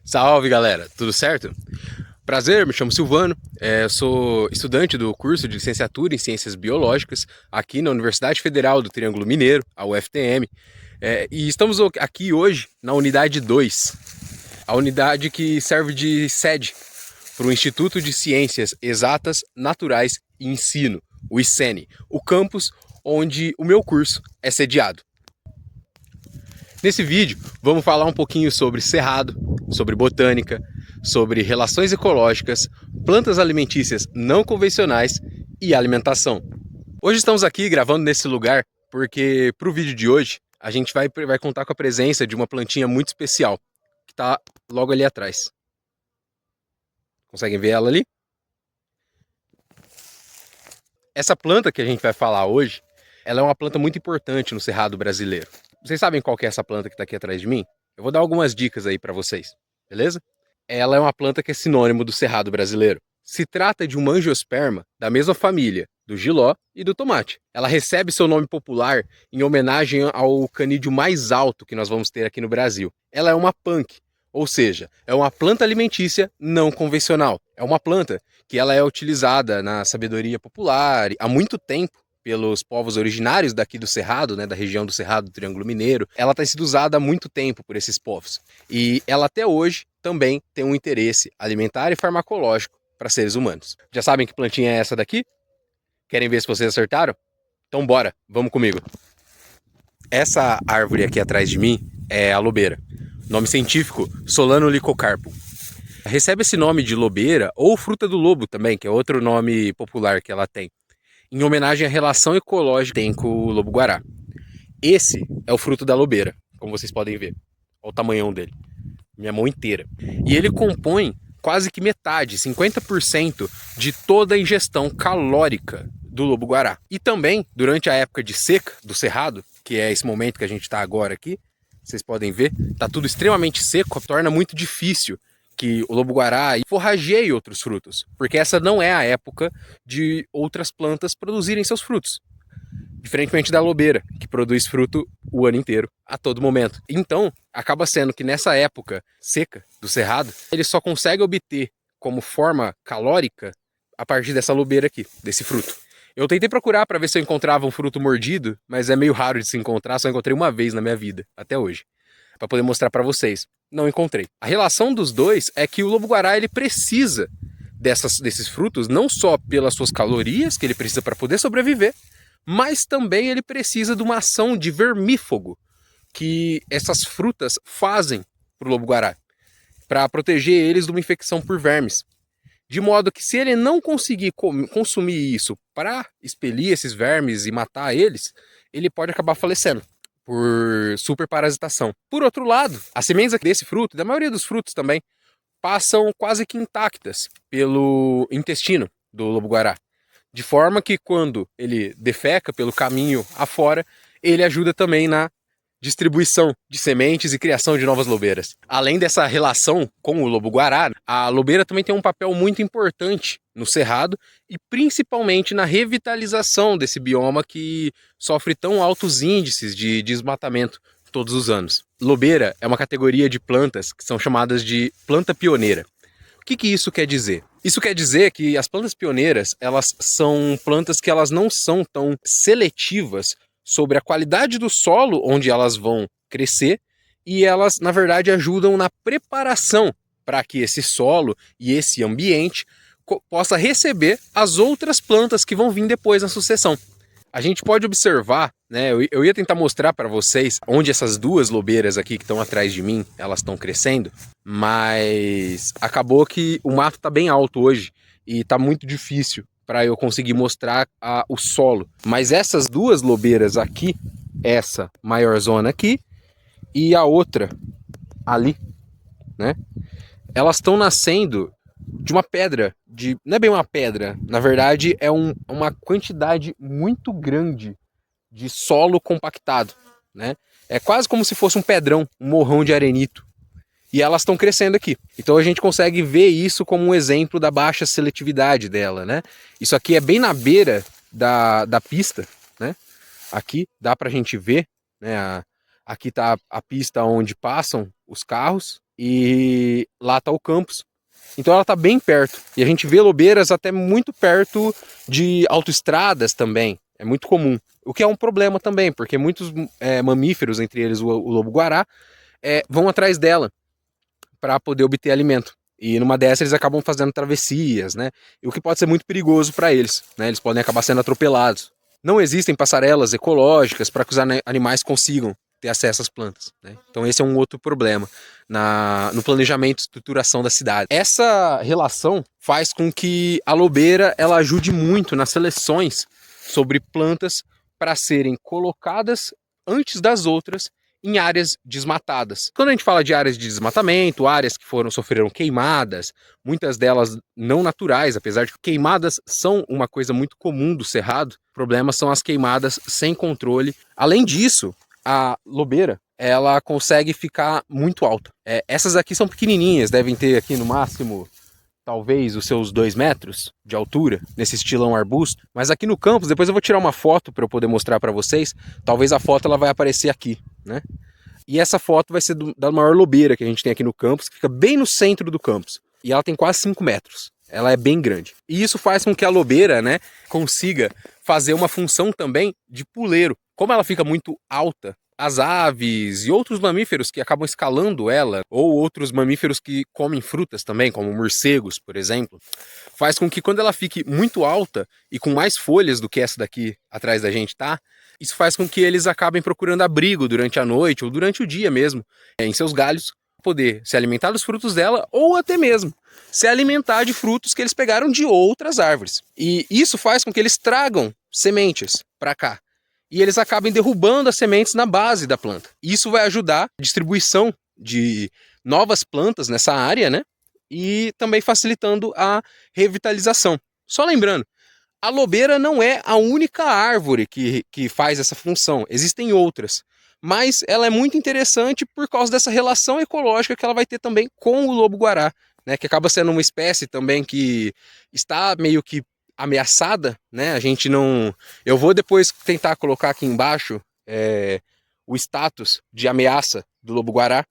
Salve galera, tudo certo? Prazer, me chamo Silvano, sou estudante do curso de licenciatura em Ciências Biológicas aqui na Universidade Federal do Triângulo Mineiro, a UFTM, e estamos aqui hoje na Unidade 2, a unidade que serve de sede para o Instituto de Ciências Exatas, Naturais e Ensino, o ICENE, o campus onde o meu curso é sediado. Nesse vídeo, vamos falar um pouquinho sobre cerrado, sobre botânica, sobre relações ecológicas, plantas alimentícias não convencionais e alimentação. Hoje estamos aqui gravando nesse lugar porque para o vídeo de hoje a gente vai contar com a presença de uma plantinha muito especial que está logo ali atrás. Conseguem ver ela ali? Essa planta que a gente vai falar hoje, ela é uma planta muito importante no cerrado brasileiro. Vocês sabem qual que é essa planta que está aqui atrás de mim? Eu vou dar algumas dicas aí para vocês, beleza? Ela é uma planta que é sinônimo do cerrado brasileiro. Se trata de um angiosperma da mesma família do jiló e do tomate. Ela recebe seu nome popular em homenagem ao canídeo mais alto que nós vamos ter aqui no Brasil. Ela é uma punk, ou seja, é uma planta alimentícia não convencional. É uma planta que ela é utilizada na sabedoria popular há muito tempo pelos povos originários daqui do Cerrado, né, da região do Cerrado do Triângulo Mineiro. Ela tem sido usada há muito tempo por esses povos. E ela até hoje também tem um interesse alimentar e farmacológico para seres humanos. Já sabem que plantinha é essa daqui? Querem ver se vocês acertaram? Então bora, vamos comigo. Essa árvore aqui atrás de mim é a lobeira. Nome científico, Solano licocarpum. Recebe esse nome de lobeira ou fruta do lobo também, que é outro nome popular que ela tem, em homenagem à relação ecológica que tem com o lobo-guará. Esse é o fruto da lobeira, como vocês podem ver. Olha o tamanhão dele. Minha mão inteira. E ele compõe quase que metade, 50% de toda a ingestão calórica do lobo-guará. E também, durante a época de seca do cerrado, que é esse momento que a gente está agora aqui, vocês podem ver, está tudo extremamente seco, torna muito difícil que o lobo-guará forrageie outros frutos, porque essa não é a época de outras plantas produzirem seus frutos. Diferentemente da lobeira, que produz fruto o ano inteiro, a todo momento. Então, acaba sendo que nessa época seca do cerrado, ele só consegue obter como forma calórica a partir dessa lobeira aqui, desse fruto. Eu tentei procurar para ver se eu encontrava um fruto mordido, mas é meio raro de se encontrar, só encontrei uma vez na minha vida, até hoje, para poder mostrar para vocês. Não encontrei. A relação dos dois é que o lobo-guará ele precisa desses frutos, não só pelas suas calorias que ele precisa para poder sobreviver, mas também ele precisa de uma ação de vermífugo que essas frutas fazem para o lobo-guará, para proteger eles de uma infecção por vermes. De modo que se ele não conseguir consumir isso para expelir esses vermes e matar eles, ele pode acabar falecendo por superparasitação. Por outro lado, as sementes desse fruto, da maioria dos frutos também, passam quase que intactas pelo intestino do lobo-guará. De forma que quando ele defeca pelo caminho afora, ele ajuda também na distribuição de sementes e criação de novas lobeiras. Além dessa relação com o lobo-guará, a lobeira também tem um papel muito importante no cerrado e principalmente na revitalização desse bioma que sofre tão altos índices de desmatamento todos os anos. Lobeira é uma categoria de plantas que são chamadas de planta pioneira. O que isso quer dizer? Isso quer dizer que as plantas pioneiras, elas são plantas que elas não são tão seletivas sobre a qualidade do solo onde elas vão crescer e elas, na verdade, ajudam na preparação para que esse solo e esse ambiente possa receber as outras plantas que vão vir depois na sucessão. A gente pode observar, né, eu ia tentar mostrar para vocês onde essas duas lobeiras aqui que estão atrás de mim, elas estão crescendo, mas acabou que o mato está bem alto hoje e está muito difícil para eu conseguir mostrar o solo. Mas essas duas lobeiras aqui, essa maior zona aqui e a outra ali, né, elas estão nascendo de uma pedra, não é bem uma pedra, na verdade é uma quantidade muito grande de solo compactado, né? É quase como se fosse um pedrão, um morrão de arenito. E elas estão crescendo aqui. Então a gente consegue ver isso como um exemplo da baixa seletividade dela, né? Isso aqui é bem na beira da pista, né? Aqui dá pra gente ver, né? Aqui tá a pista onde passam os carros. E lá está o campus. Então ela está bem perto. E a gente vê lobeiras até muito perto de autoestradas também. É muito comum. O que é um problema também, porque muitos mamíferos, entre eles o lobo-guará, vão atrás dela para poder obter alimento. E numa dessas eles acabam fazendo travessias, né? O que pode ser muito perigoso para eles, né? Eles podem acabar sendo atropelados. Não existem passarelas ecológicas para que os animais consigam ter acesso às plantas, né? Então esse é um outro problema no planejamento e estruturação da cidade. Essa relação faz com que a lobeira ela ajude muito nas seleções sobre plantas para serem colocadas antes das outras em áreas desmatadas. Quando a gente fala de áreas de desmatamento, áreas que sofreram queimadas, muitas delas não naturais, apesar de que queimadas são uma coisa muito comum do cerrado, o problema são as queimadas sem controle. Além disso, a lobeira, ela consegue ficar muito alta. Essas aqui são pequenininhas, devem ter aqui no máximo, talvez, os seus 2 metros de altura, nesse estilão arbusto. Mas aqui no campus, depois eu vou tirar uma foto para eu poder mostrar para vocês. Talvez a foto ela vai aparecer aqui, né? E essa foto vai ser da maior lobeira que a gente tem aqui no campus, que fica bem no centro do campus. E ela tem quase 5 metros. Ela é bem grande. E isso faz com que a lobeira, né, consiga fazer uma função também de puleiro. Como ela fica muito alta, as aves e outros mamíferos que acabam escalando ela, ou outros mamíferos que comem frutas também, como morcegos, por exemplo, faz com que quando ela fique muito alta e com mais folhas do que essa daqui atrás da gente tá, isso faz com que eles acabem procurando abrigo durante a noite ou durante o dia mesmo, em seus galhos, poder se alimentar dos frutos dela ou até mesmo se alimentar de frutos que eles pegaram de outras árvores. E isso faz com que eles tragam sementes para cá. E eles acabem derrubando as sementes na base da planta. Isso vai ajudar a distribuição de novas plantas nessa área, né? E também facilitando a revitalização. Só lembrando, a lobeira não é a única árvore que faz essa função. Existem outras. Mas ela é muito interessante por causa dessa relação ecológica que ela vai ter também com o lobo-guará, né? Que acaba sendo uma espécie também que está meio que ameaçada, né? A gente não... Eu vou depois tentar colocar aqui embaixo o status de ameaça do lobo-guará,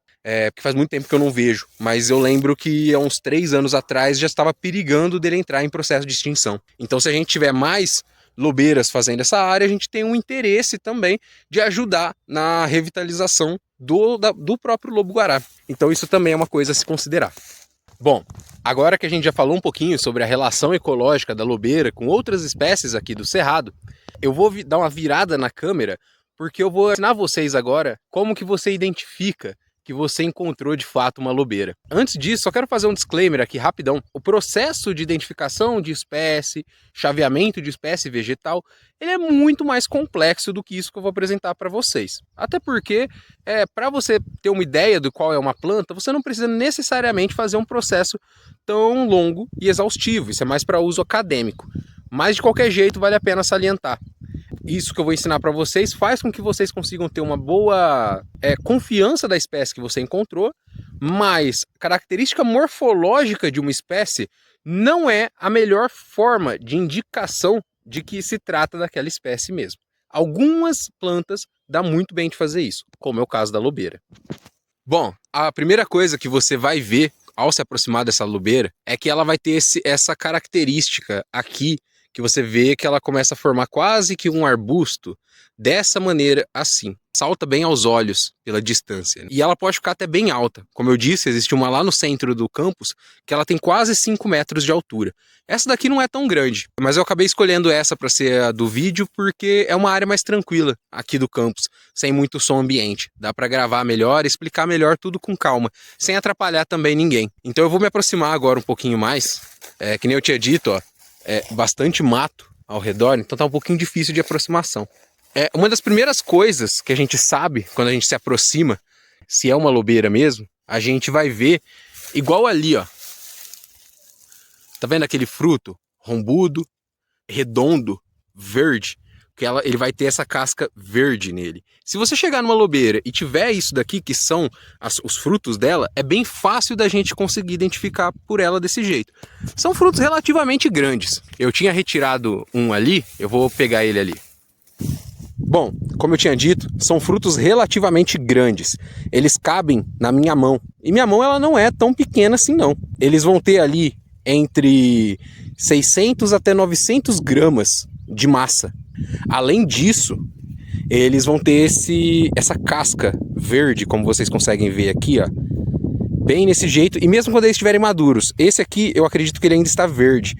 porque faz muito tempo que eu não vejo, mas eu lembro que há uns 3 anos atrás já estava perigando dele entrar em processo de extinção. Então se a gente tiver mais lobeiras fazendo essa área, a gente tem um interesse também de ajudar na revitalização do próprio lobo-guará. Então isso também é uma coisa a se considerar. Bom, agora que a gente já falou um pouquinho sobre a relação ecológica da lobeira com outras espécies aqui do cerrado, eu vou dar uma virada na câmera, porque eu vou ensinar vocês agora como que você identifica que você encontrou de fato uma lobeira. Antes disso, só quero fazer um disclaimer aqui rapidão. O processo de identificação de espécie, chaveamento de espécie vegetal, ele é muito mais complexo do que isso que eu vou apresentar para vocês. Até porque, para você ter uma ideia do qual é uma planta, você não precisa necessariamente fazer um processo tão longo e exaustivo. Isso é mais para uso acadêmico. Mas de qualquer jeito, vale a pena salientar. Isso que eu vou ensinar para vocês faz com que vocês consigam ter uma boa confiança da espécie que você encontrou, mas a característica morfológica de uma espécie não é a melhor forma de indicação de que se trata daquela espécie mesmo. Algumas plantas dá muito bem de fazer isso, como é o caso da lobeira. Bom, a primeira coisa que você vai ver ao se aproximar dessa lobeira é que ela vai ter essa característica aqui, que você vê que ela começa a formar quase que um arbusto dessa maneira assim. Salta bem aos olhos pela distância. E ela pode ficar até bem alta. Como eu disse, existe uma lá no centro do campus que ela tem quase 5 metros de altura. Essa daqui não é tão grande, mas eu acabei escolhendo essa para ser a do vídeo porque é uma área mais tranquila aqui do campus, sem muito som ambiente. Dá para gravar melhor, explicar melhor tudo com calma, sem atrapalhar também ninguém. Então eu vou me aproximar agora um pouquinho mais, que nem eu tinha dito, ó. Bastante mato ao redor, então tá um pouquinho difícil de aproximação. Uma das primeiras coisas que a gente sabe quando a gente se aproxima, se é uma lobeira mesmo, a gente vai ver igual ali, ó. Tá vendo aquele fruto rombudo, redondo, verde? Que ele vai ter essa casca verde nele. Se você chegar numa lobeira e tiver isso daqui, que são os frutos dela, é bem fácil da gente conseguir identificar por ela desse jeito. São frutos relativamente grandes. Eu tinha retirado um ali, eu vou pegar ele ali. Bom, como eu tinha dito, são frutos relativamente grandes. Eles cabem na minha mão. E minha mão ela não é tão pequena assim não. Eles vão ter ali entre 600 até 900 gramas de massa. Além disso, eles vão ter essa casca verde, como vocês conseguem ver aqui, ó. Bem nesse jeito, e mesmo quando eles estiverem maduros. Esse aqui, eu acredito que ele ainda está verde,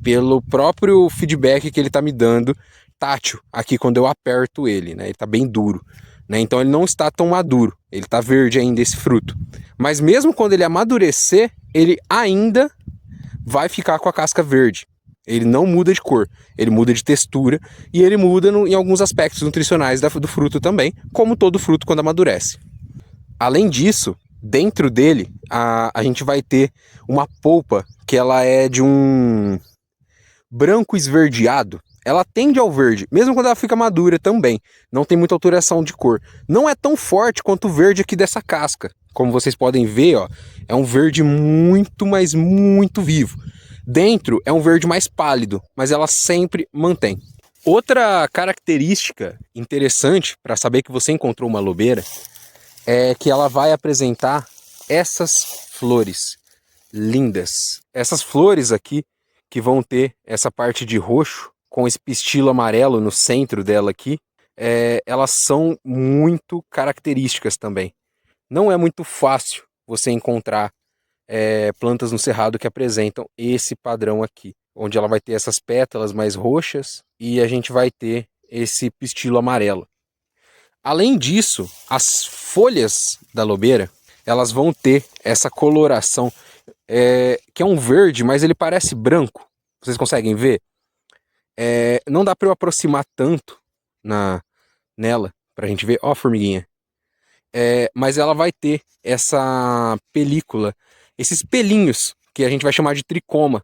pelo próprio feedback que ele está me dando tátil aqui quando eu aperto ele, né? Ele está bem duro, né? Então ele não está tão maduro, ele está verde ainda esse fruto. Mas mesmo quando ele amadurecer, ele ainda vai ficar com a casca verde. Ele não muda de cor, ele muda de textura e ele muda em alguns aspectos nutricionais do fruto também, como todo fruto quando amadurece. Além disso, dentro dele, a gente vai ter uma polpa que ela é de um branco esverdeado. Ela tende ao verde, mesmo quando ela fica madura também. Não tem muita alteração de cor. Não é tão forte quanto o verde aqui dessa casca. Como vocês podem ver, ó, é um verde muito, mas muito vivo. Dentro é um verde mais pálido, mas ela sempre mantém. Outra característica interessante para saber que você encontrou uma lobeira é que ela vai apresentar essas flores lindas. Essas flores aqui que vão ter essa parte de roxo com esse pistilo amarelo no centro dela aqui, elas são muito características também. Não é muito fácil você encontrar plantas no cerrado que apresentam esse padrão aqui, onde ela vai ter essas pétalas mais roxas e a gente vai ter esse pistilo amarelo. Além disso, as folhas da lobeira, elas vão ter essa coloração, que é um verde, mas ele parece branco. Vocês conseguem ver? Não dá para eu aproximar tanto nela, para a gente ver. Ó a formiguinha. Mas ela vai ter essa película, esses pelinhos, que a gente vai chamar de tricoma,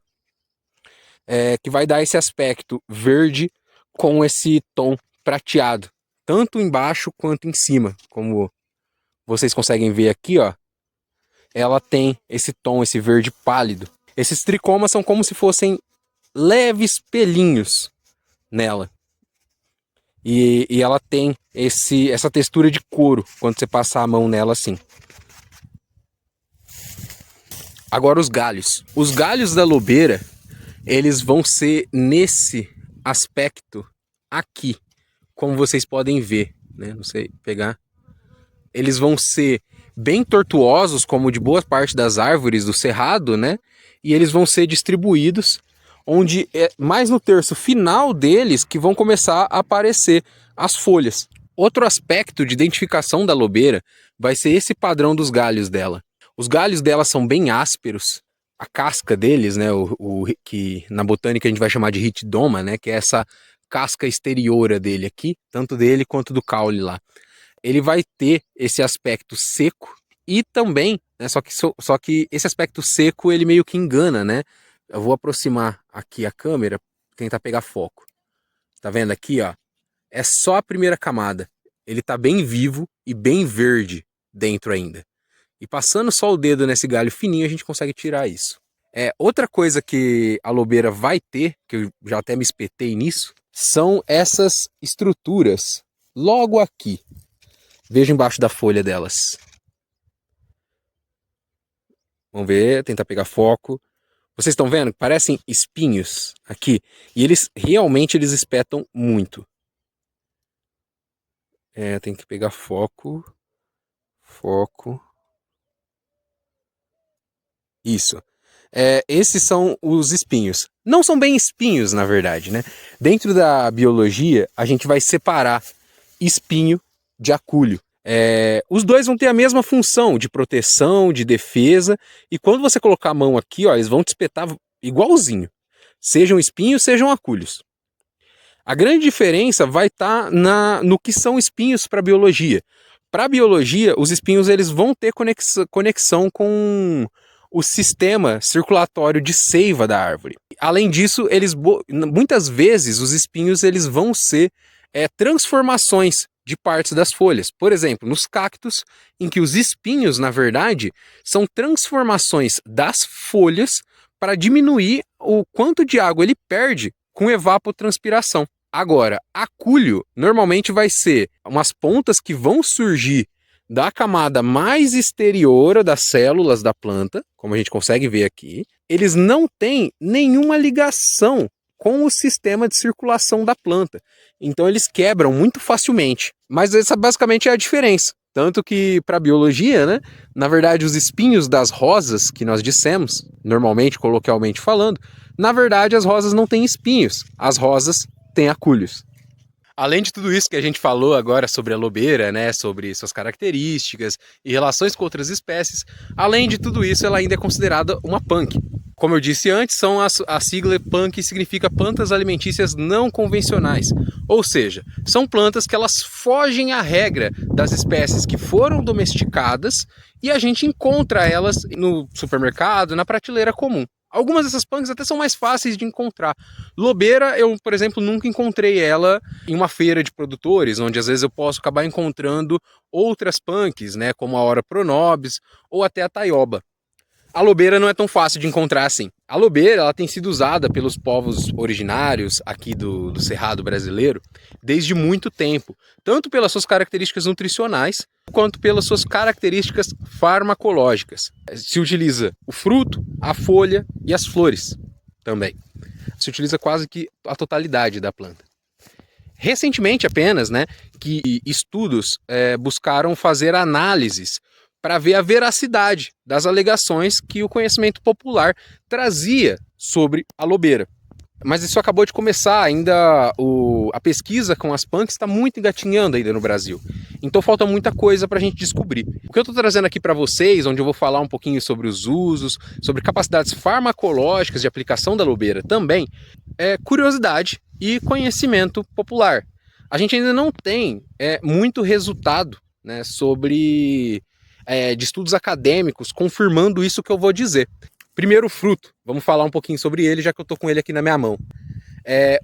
que vai dar esse aspecto verde com esse tom prateado, tanto embaixo quanto em cima, como vocês conseguem ver aqui, ó. Ela tem esse tom, esse verde pálido. Esses tricomas são como se fossem leves pelinhos nela. E ela tem essa textura de couro quando você passar a mão nela assim. Agora os galhos. Os galhos da lobeira, eles vão ser nesse aspecto aqui, como vocês podem ver, né? Não sei pegar. Eles vão ser bem tortuosos, como de boa parte das árvores do cerrado, né? E eles vão ser distribuídos, onde é mais no terço final deles que vão começar a aparecer as folhas. Outro aspecto de identificação da lobeira vai ser esse padrão dos galhos dela. Os galhos dela são bem ásperos, a casca deles, né, que na botânica a gente vai chamar de ritidoma, né, que é essa casca exterior dele aqui, tanto dele quanto do caule lá. Ele vai ter esse aspecto seco e também, né, só que esse aspecto seco ele meio que engana, né? Eu vou aproximar aqui a câmera, tentar pegar foco. Tá vendo aqui, ó? É só a primeira camada. Ele tá bem vivo e bem verde dentro ainda. E passando só o dedo nesse galho fininho, a gente consegue tirar isso. Outra coisa que a lobeira vai ter, que eu já até me espetei nisso, são essas estruturas logo aqui. Veja embaixo da folha delas. Vamos ver, tentar pegar foco. Vocês estão vendo? Parecem espinhos aqui. E eles realmente espetam muito. Tem que pegar foco. Foco. Isso. Esses são os espinhos. Não são bem espinhos, na verdade, né? Dentro da biologia, a gente vai separar espinho de acúlio. Os dois vão ter a mesma função de proteção, de defesa, e quando você colocar a mão aqui, ó, eles vão te espetar igualzinho. Sejam espinhos, sejam acúlios. A grande diferença vai estar no que são espinhos para a biologia. Para a biologia, os espinhos eles vão ter conexão com o sistema circulatório de seiva da árvore. Além disso, muitas vezes os espinhos eles vão ser transformações de partes das folhas. Por exemplo, nos cactos, em que os espinhos, na verdade, são transformações das folhas para diminuir o quanto de água ele perde com evapotranspiração. Agora, acúlio normalmente vai ser umas pontas que vão surgir da camada mais exterior das células da planta, como a gente consegue ver aqui. Eles não têm nenhuma ligação com o sistema de circulação da planta. Então eles quebram muito facilmente. Mas essa basicamente é a diferença. Tanto que para a biologia, né, na verdade os espinhos das rosas que nós dissemos, normalmente, coloquialmente falando, na verdade as rosas não têm espinhos. As rosas têm acúlios. Além de tudo isso que a gente falou agora sobre a lobeira, né, sobre suas características e relações com outras espécies, além de tudo isso, ela ainda é considerada uma punk. Como eu disse antes, a sigla punk significa plantas alimentícias não convencionais, ou seja, são plantas que elas fogem à regra das espécies que foram domesticadas e a gente encontra elas no supermercado, na prateleira comum. Algumas dessas punks até são mais fáceis de encontrar. Lobeira, eu, por exemplo, nunca encontrei ela em uma feira de produtores, onde às vezes eu posso acabar encontrando outras punks, né, como a Ora pronobis ou até a taioba. A lobeira não é tão fácil de encontrar assim. A lobeira ela tem sido usada pelos povos originários aqui do Cerrado brasileiro desde muito tempo, tanto pelas suas características nutricionais, quanto pelas suas características farmacológicas. Se utiliza o fruto, a folha e as flores também. Se utiliza quase que a totalidade da planta. Recentemente apenas, né, que estudos buscaram fazer análises para ver a veracidade das alegações que o conhecimento popular trazia sobre a lobeira. Mas isso acabou de começar, ainda a pesquisa com as punks está muito engatinhando ainda no Brasil. Então falta muita coisa para a gente descobrir. O que eu estou trazendo aqui para vocês, onde eu vou falar um pouquinho sobre os usos, sobre capacidades farmacológicas de aplicação da lobeira também, é curiosidade e conhecimento popular. A gente ainda não tem muito resultado, né, sobre de estudos acadêmicos confirmando isso que eu vou dizer. Primeiro, o fruto. Vamos falar um pouquinho sobre ele, já que eu estou com ele aqui na minha mão.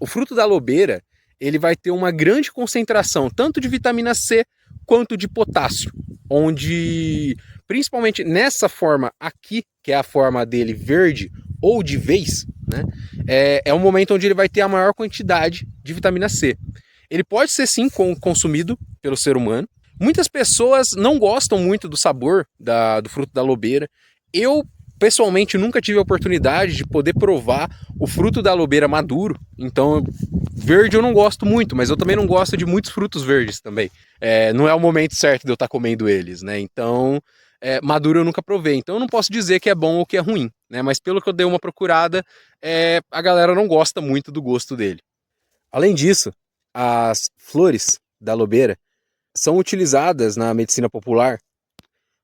O fruto da lobeira, ele vai ter uma grande concentração tanto de vitamina C quanto de potássio, onde, principalmente nessa forma aqui, que é a forma dele verde ou de vez, né, é um momento onde ele vai ter a maior quantidade de vitamina C. Ele pode ser sim consumido pelo ser humano. Muitas pessoas não gostam muito do sabor do fruto da lobeira. Eu, pessoalmente, nunca tive a oportunidade de poder provar o fruto da lobeira maduro. Então, verde eu não gosto muito, mas eu também não gosto de muitos frutos verdes também. Não é o momento certo de eu estar comendo eles, né? Então, maduro eu nunca provei. Então, eu não posso dizer que é bom ou que é ruim, né? Mas pelo que eu dei uma procurada, a galera não gosta muito do gosto dele. Além disso, as flores da lobeira são utilizadas na medicina popular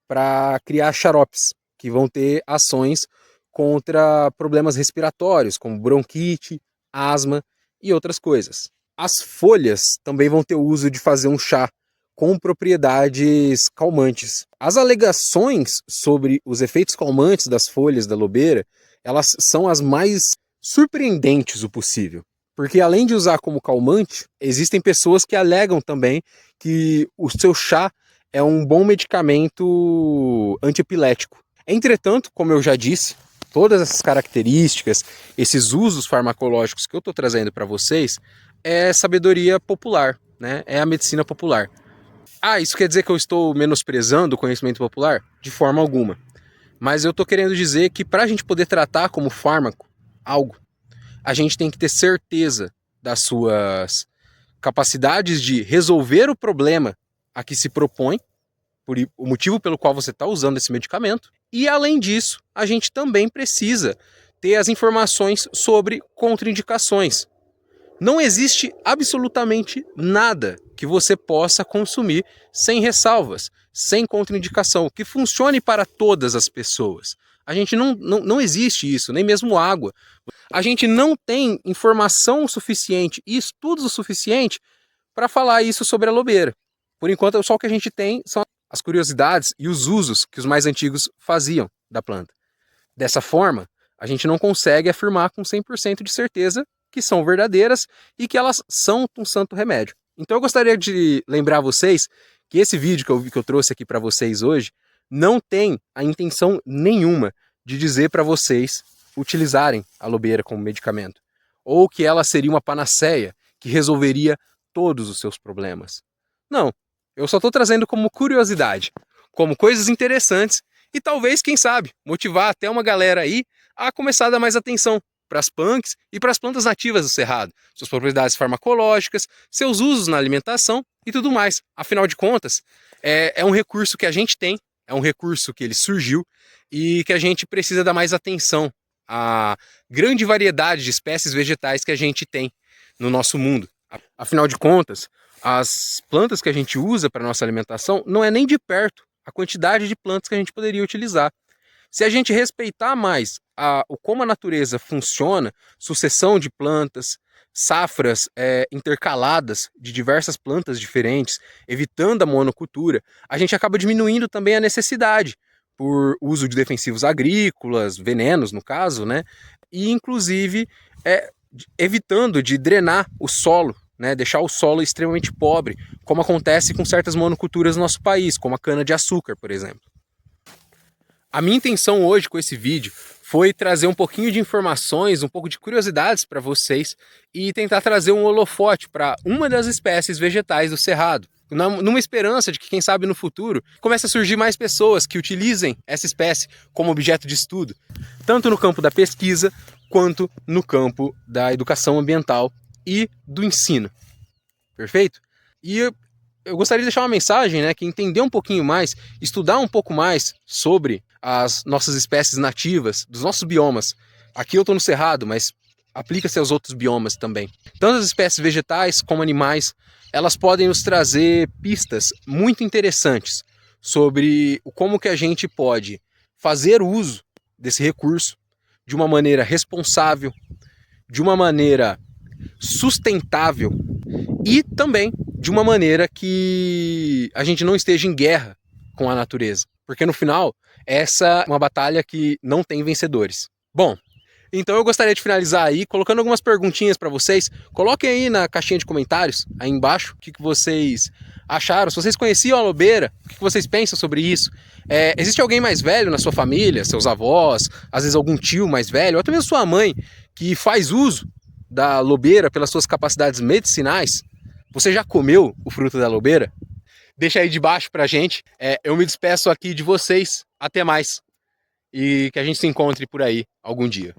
para criar xaropes, que vão ter ações contra problemas respiratórios, como bronquite, asma e outras coisas. As folhas também vão ter o uso de fazer um chá com propriedades calmantes. As alegações sobre os efeitos calmantes das folhas da lobeira, elas são as mais surpreendentes o possível. Porque além de usar como calmante, existem pessoas que alegam também que o seu chá é um bom medicamento antiepilético. Entretanto, como eu já disse, todas essas características, esses usos farmacológicos que eu estou trazendo para vocês, é sabedoria popular, né? É a medicina popular. Isso quer dizer que eu estou menosprezando o conhecimento popular? De forma alguma. Mas eu estou querendo dizer que para a gente poder tratar como fármaco algo, a gente tem que ter certeza das suas capacidades de resolver o problema a que se propõe, por o motivo pelo qual você está usando esse medicamento. E além disso, a gente também precisa ter as informações sobre contraindicações. Não existe absolutamente nada que você possa consumir sem ressalvas, sem contraindicação, que funcione para todas as pessoas. A gente não existe isso, nem mesmo água. A gente não tem informação suficiente e estudos o suficiente para falar isso sobre a lobeira. Por enquanto, só o que a gente tem são as curiosidades e os usos que os mais antigos faziam da planta. Dessa forma, a gente não consegue afirmar com 100% de certeza que são verdadeiras e que elas são um santo remédio. Então eu gostaria de lembrar vocês que esse vídeo que eu trouxe aqui para vocês hoje não tem a intenção nenhuma de dizer para vocês utilizarem a lobeira como medicamento, ou que ela seria uma panaceia que resolveria todos os seus problemas. Não, eu só estou trazendo como curiosidade, como coisas interessantes e talvez, quem sabe, motivar até uma galera aí a começar a dar mais atenção para as punks e para as plantas nativas do Cerrado, suas propriedades farmacológicas, seus usos na alimentação e tudo mais. Afinal de contas, é um recurso que a gente tem, é um recurso que ele surgiu e que a gente precisa dar mais atenção à grande variedade de espécies vegetais que a gente tem no nosso mundo. Afinal de contas, as plantas que a gente usa para nossa alimentação não é nem de perto a quantidade de plantas que a gente poderia utilizar. Se a gente respeitar mais como a natureza funciona, sucessão de plantas, safras intercaladas de diversas plantas diferentes, evitando a monocultura, a gente acaba diminuindo também a necessidade por uso de defensivos agrícolas, venenos no caso, né? E inclusive evitando de drenar o solo, né? Deixar o solo extremamente pobre, como acontece com certas monoculturas no nosso país, como a cana-de-açúcar, por exemplo. A minha intenção hoje com esse vídeo foi trazer um pouquinho de informações, um pouco de curiosidades para vocês e tentar trazer um holofote para uma das espécies vegetais do Cerrado, numa esperança de que, quem sabe, no futuro comece a surgir mais pessoas que utilizem essa espécie como objeto de estudo, tanto no campo da pesquisa quanto no campo da educação ambiental e do ensino. Perfeito? E eu gostaria de deixar uma mensagem, né, que entender um pouquinho mais, estudar um pouco mais sobre as nossas espécies nativas, dos nossos biomas. Aqui eu estou no Cerrado, mas aplica-se aos outros biomas também. Tanto as espécies vegetais como animais, elas podem nos trazer pistas muito interessantes sobre como que a gente pode fazer uso desse recurso de uma maneira responsável, de uma maneira sustentável e também de uma maneira que a gente não esteja em guerra com a natureza. Porque no final, essa é uma batalha que não tem vencedores. Bom, então eu gostaria de finalizar aí colocando algumas perguntinhas para vocês. Coloquem aí na caixinha de comentários, aí embaixo, o que vocês acharam. Se vocês conheciam a lobeira, o que vocês pensam sobre isso? Existe alguém mais velho na sua família, seus avós, às vezes algum tio mais velho, ou até mesmo sua mãe, que faz uso da lobeira pelas suas capacidades medicinais? Você já comeu o fruto da lobeira? Deixa aí de baixo pra gente. Eu me despeço aqui de vocês. Até mais. E que a gente se encontre por aí algum dia.